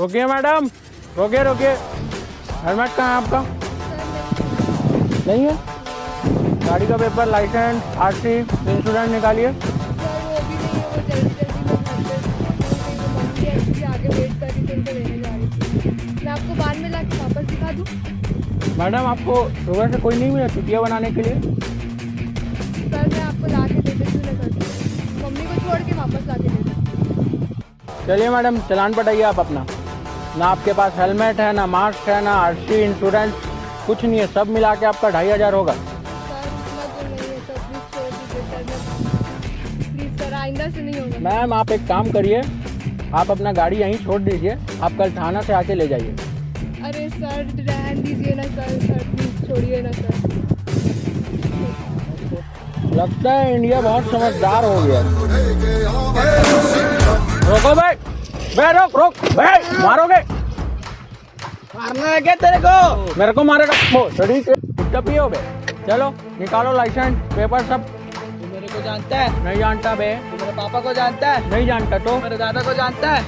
रोकिए मैडम, रोकिए रोकिए। हेलमेट कहाँ है आपका? नहीं है? गाड़ी का पेपर, लाइसेंस, आरसी, इंश्योरेंस निकालिए। सर वो भी नहीं है, वो जल्दी जल्दी में घर पे आगे वेट कर रही थी, उनको लेने जा रही थी। मैं आपको बाद में लाके वापस दिखा दूँ? मैडम आपको सुबह से कोई नहीं मिला छुट्टियाँ बनाने के लिए? सर मैं आपको ला के दे देती हूँ, ना कर दूँ, मम्मी को छोड़ के वापस ला के दे दूँ। चलिए मैडम, चालान पटाइए आप अपना। ना आपके पास हेलमेट है, ना मास्क है, ना आरसी, इंश्योरेंस, कुछ नहीं है। सब मिला के आपका 2500 होगा। सर इतना तो नहीं है सर, प्लीज़ छोड़ दीजिए सर, मैं प्लीज़ सर आइंदा से नहीं होगा। मैम आप एक काम करिए, आप अपना गाड़ी यहीं छोड़ दीजिए, आप कल थाना से आके ले जाइए। अरे सर रहने दीजिए ना सर, सर प्लीज़ छोड़िए ना सर। लगता है इंडिया बहुत समझदार हो गया। रोको भाई, बे रोक रोक, बे मारोगे? मारना है क्या तेरे को? मेरे को मारेगा? वो शरीर के कुत्ता पियो बे। चलो निकालो लाइसेंस, पेपर सब। तू मेरे को जानता है? नहीं जानता बे। तू मेरे पापा को जानता है? नहीं जानता तो? मेरे दादा को जानता है?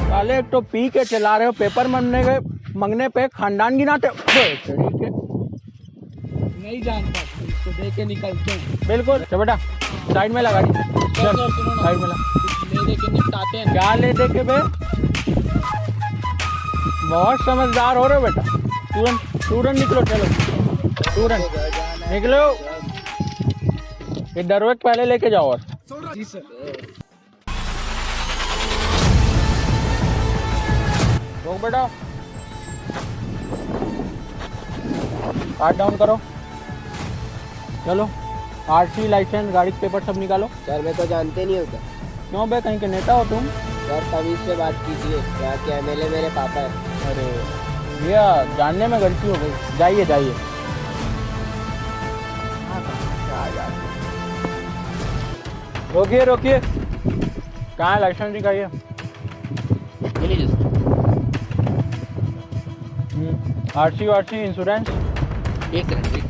साले एक तो पी के चला रहे हो, पेपर मंगने पे खानदान गिनाते हो। बे शरीर के। नहीं जानता, इसको दे के निकलते हैं। बिल्कुल। चल बेटा साइड में लगा दी। सर सुनो ना, साइड में ला। कुछ ले दे के निपटाते हैं। क्या ले दे के बे? बहुत समझदार हो रहे हो बेटा। तुरंत निकलो, चलो तुरंत निकलो। ये दरवाजे पहले लेके जाओ। और जी सर। रोक बेटा, कार्ड डाउन करो। चलो आरसी, लाइसेंस, गाड़ी के पेपर सब निकालो। सर मैं तो जानते नहीं होता। क्यों बे, कहीं के नेता हो तुम? सर तमीज से बात कीजिए, यहाँ के एमएलए मेरे पापा है। अरे भैया जानने में गलती हो गई, जाइए जाइए। रोकिए रोकिए, कहाँ है लाइसेंस दिखाइए। RC Warsi, insurance. एक सेकंड।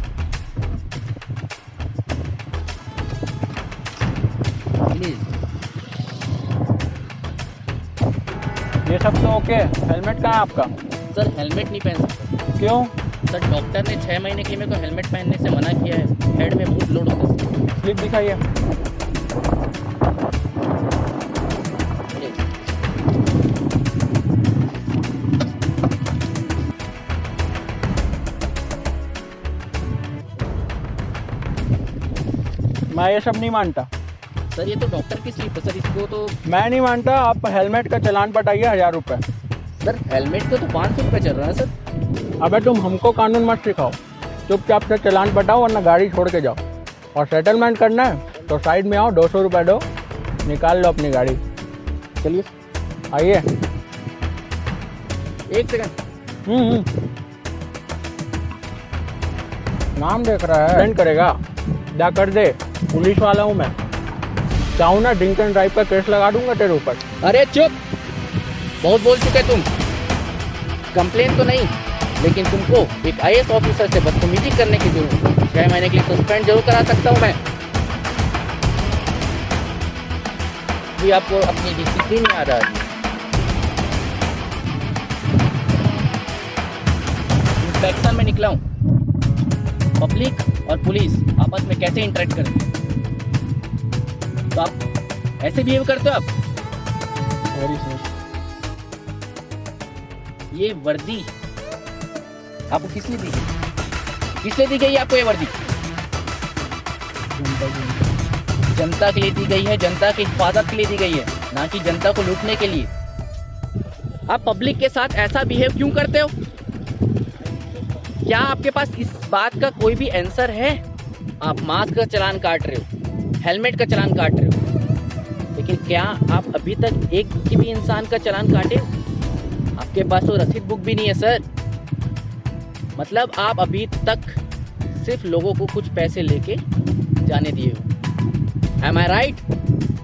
ये सब तो ओके। हेलमेट कहाँ है आपका? सर हेलमेट नहीं पहन सकता। क्यों? सर डॉक्टर ने 6 महीने के लिए मेरे को हेलमेट पहनने से मना किया है, हेड में बहुत लोड होता है। स्लिप दिखाइए। मैं ये सब नहीं मानता। सर ये तो डॉक्टर की स्लिप है सर, इसको तो। मैं नहीं मानता। आप हेलमेट का चालान पटाइए 1000 रुपये। सर हेलमेट का तो 500 रुपये चल रहा है सर। अबे तुम हमको कानून मत सिखाओ, चुपचाप से चालान पटाओ वरना गाड़ी छोड़ के जाओ। और सेटलमेंट करना है तो साइड में आओ, 200 रुपये दो, निकाल लो अपनी गाड़ी। चलिए आइए। एक सेकंड। नाम देख रहा है, सेंड करेगा, क्या कर दे। पुलिस वाला हूँ मैं, चाहूँ ना ड्रिंक एंड ड्राइव का केस लगा दूंगा तेरे ऊपर। अरे चुप, बहुत बोल चुके तुम। कंप्लेन तो नहीं, लेकिन तुमको एक IAS ऑफिसर से बदतमीजी करने की जरूरत है। 6 महीने के लिए सस्पेंड जरूर करा सकता हूँ मैं। भी आपको अपनी डिसिप्लिन याद आ रही है। इंस्पेक्शन में निकला हूँ, पब्लिक और पुलिस आपस में कैसे इंटरेक्ट करें, तो आप ऐसे बिहेव करते हो आप। Very sorry. ये वर्दी आपको किसने दी गई? किसने दी गई है आपको ये वर्दी? जनता के लिए दी गई है, जनता की हिफाजत के लिए दी गई है, ना कि जनता को लूटने के लिए। आप पब्लिक के साथ ऐसा बिहेव क्यों करते हो? क्या आपके पास इस बात का कोई भी आंसर है? आप मास्क का चालान काट रहे हो, हेलमेट का चालान काट रहे हो, लेकिन क्या आप अभी तक एक भी इंसान का चालान काटे? आपके पास तो रसीद बुक भी नहीं है सर। मतलब आप अभी तक सिर्फ लोगों को कुछ पैसे लेके जाने दिए हो। Am I right?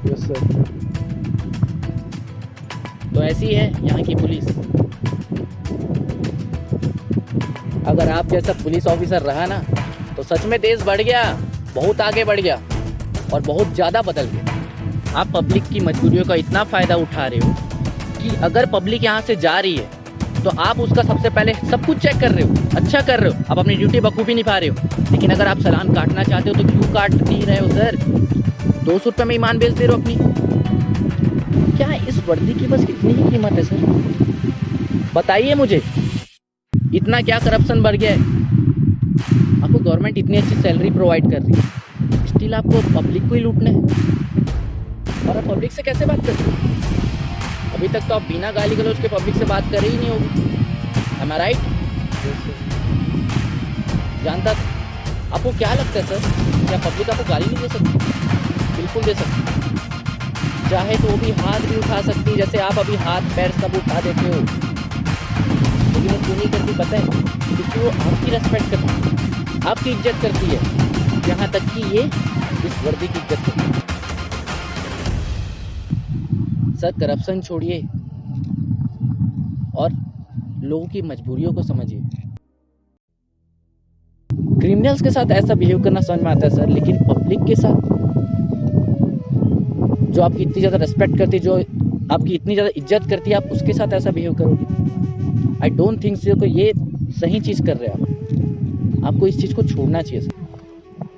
Yes sir. तो ऐसी है यहाँ की पुलिस। अगर आप जैसा पुलिस ऑफिसर रहा ना, तो सच में देश बढ़ गया, बहुत आगे बढ़ गया और बहुत ज़्यादा बदल गया। आप पब्लिक की मजबूरियों का इतना फ़ायदा उठा रहे हो कि अगर पब्लिक यहाँ से जा रही है तो आप उसका सबसे पहले सब कुछ चेक कर रहे हो, अच्छा कर रहे हो, आप अपनी ड्यूटी बखूबी निभा रहे हो। लेकिन अगर आप चालान काटना चाहते हो तो क्यों काट नहीं रहे हो सर? 200 रुपये में ईमान बेच दे रहे हो अपनी। क्या इस वर्दी की बस इतनी ही कीमत है सर? बताइए मुझे, इतना क्या करप्शन बढ़ गया है? आपको गवर्नमेंट इतनी अच्छी सैलरी प्रोवाइड कर रही है, स्टिल आपको पब्लिक को ही लूटना है। और आप पब्लिक से कैसे बात करते हो? अभी तक तो आप बिना गाली गलौज के पब्लिक से बात कर ही नहीं होगी। Am I right? जानता था। आपको क्या लगता है सर, क्या पब्लिक आपको गाली नहीं दे सकती? बिल्कुल दे सकती, चाहे तो वो भी हाथ भी उठा सकती है, जैसे आप अभी हाथ पैर सब उठा देते हो। लेकिन वो क्यों नहीं करती पता है? क्योंकि वो आपकी रेस्पेक्ट करती है, आपकी इज्जत करती है, यहाँ तक कि ये इस वर्दी की इज्जत करती है। सर करप्शन छोड़िए और लोगों की मजबूरियों को समझिए। क्रिमिनल्स के साथ ऐसा बिहेव करना समझ में आता है सर, लेकिन पब्लिक के साथ जो आपकी इतनी ज़्यादा रेस्पेक्ट करती है, जो आपकी इतनी ज़्यादा इज्जत करती है, आप उसके साथ ऐसा बिहेव करोगे? I don't think so. ये सही चीज़ कर रहे हैं आप। आपको इस चीज़ को छोड़ना चाहिए सर।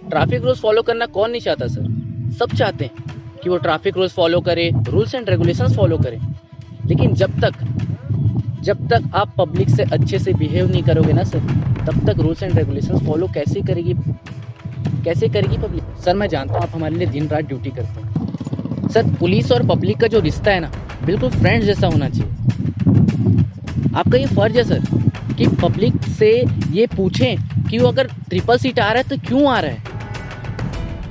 ट्रैफिक रूल्स फॉलो करना कौन नहीं चाहता सर? सब चाहते हैं कि वो ट्रैफिक रूल्स फॉलो करे, रूल्स एंड रेगुलेशंस फॉलो करें। लेकिन जब तक आप पब्लिक से अच्छे से बिहेव नहीं करोगे ना सर, तब तक रूल्स एंड रेगुलेशंस फॉलो कैसे करेगी पब्लिक? सर मैं जानता हूँ आप हमारे लिए दिन रात ड्यूटी करते हैं सर। पुलिस और पब्लिक का जो रिश्ता है ना, बिल्कुल फ्रेंड्स जैसा होना चाहिए। आपका ये फर्ज है सर कि पब्लिक से ये पूछें कि वो अगर ट्रिपल सीट आ रहा है तो क्यों आ रहा है,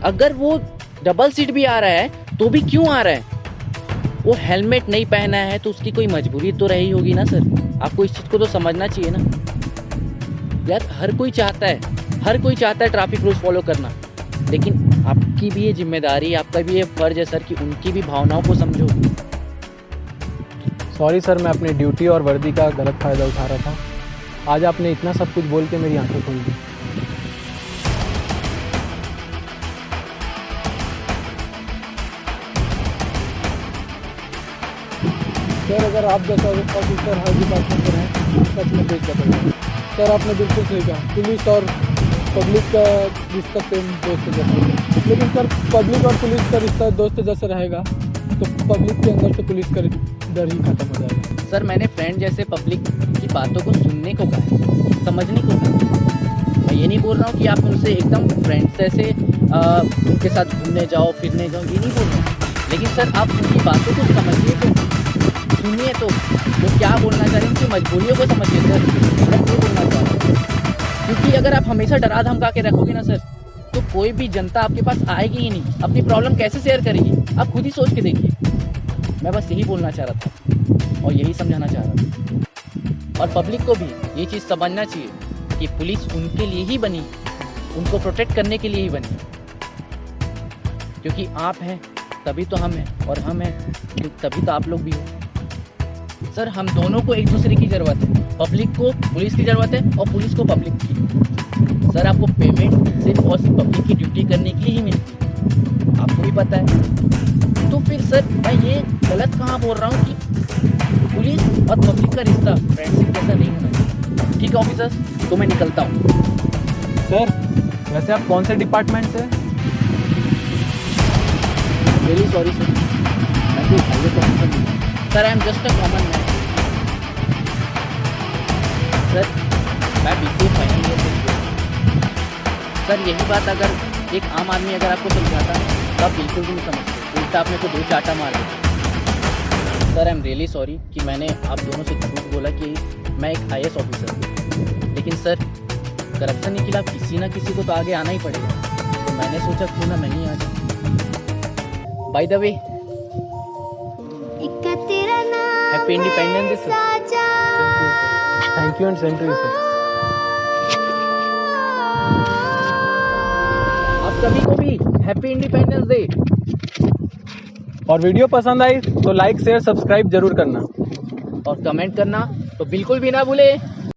अगर वो डबल सीट भी आ रहा है तो भी क्यों आ रहा है, वो हेलमेट नहीं पहना है तो उसकी कोई मजबूरी तो रही होगी ना सर। आपको इस चीज़ को तो समझना चाहिए ना यार। हर कोई चाहता है ट्रैफिक रूल्स फॉलो करना, लेकिन आपकी भी ये जिम्मेदारी, आपका भी ये फर्ज है सर कि उनकी भी भावनाओं को समझो। सॉरी सर, मैं अपनी ड्यूटी और वर्दी का गलत फ़ायदा उठा रहा था। आज आपने इतना सब कुछ बोल के मेरी आंखें खोल दी। सर अगर आप जैसा ऑफिसर हर डिपार्टमेंट में हैं, सच में बेच जाता है। सर आपने बिल्कुल सही कहा, पुलिस और पब्लिक का रिश्ता सेम दोस्त जैसा है। लेकिन सर पब्लिक और पुलिस का रिश्ता दोस्त जैसा रहेगा तो पब्लिक के अंदर से पुलिस का डर ही खत्म हो जाएगा। सर मैंने फ्रेंड जैसे पब्लिक की बातों को सुनने को कहा, समझने को कहा। मैं ये नहीं बोल रहा हूँ कि आप उनसे एकदम फ्रेंड्स जैसे उनके साथ घूमने जाओ फिरने जाओ, ये नहीं बोल रहा हूँ। लेकिन सर आप उनकी बातों को समझिए, तो सुनिए, तो वो क्या बोलना चाह रहे हैं, उनकी मजबूरियों को समझिए सर। मैं ये बोलना चाह रहा हूँ, क्योंकि अगर आप हमेशा डरा धमका के रखोगे ना सर, तो कोई भी जनता आपके पास आएगी ही नहीं। अपनी प्रॉब्लम कैसे शेयर करेगी, आप खुद ही सोच के देखिए। मैं बस यही बोलना चाह रहा था और यही समझाना चाह रहा था। और पब्लिक को भी ये चीज़ समझना चाहिए कि पुलिस उनके लिए ही बनी, उनको प्रोटेक्ट करने के लिए ही बनी। क्योंकि आप हैं तभी तो हम हैं, और हम हैं तभी तो आप लोग भी हो। सर हम दोनों को एक दूसरे की ज़रूरत है। पब्लिक को पुलिस की ज़रूरत है और पुलिस को पब्लिक की। सर आपको पेमेंट सिर्फ और सिर्फ पब्लिक की ड्यूटी करने के लिए ही मिलती है, आपको भी पता है। तो फिर सर मैं ये गलत कहाँ बोल रहा हूँ कि पुलिस और पब्लिक का रिश्ता फ्रेंडशिप जैसा नहीं होना चाहिए। ठीक है ऑफिसर्स, तो मैं निकलता हूँ। सर वैसे आप कौन से डिपार्टमेंट से? वेरी सॉरी सर, मैं कोई हाईवे ऑफिसर नहीं हूँ sir, I am just a common man. Sir मैं BCA फाइनल ईयर से। सर यही बात अगर एक आम आदमी अगर आपको समझाता तो आप बिल्कुल भी नहीं समझते, उल्टा आपने को 2 चाटा मार देते। Sir I am really sorry कि मैंने आप दोनों से झूठ बोला कि मैं एक IAS ऑफिसर हूँ। लेकिन सर करप्शन के खिलाफ किसी ना किसी को तो आगे आना ही पड़ेगा, तो मैंने सोचा क्यों ना मैं ही आ जाऊँ। By the way happy independence day sir. Thank you and same to you sir. आप सभी को भी हैप्पी इंडिपेंडेंस डे। और वीडियो पसंद आई तो लाइक शेयर सब्सक्राइब जरूर करना, और कमेंट करना तो बिल्कुल भी ना भूले।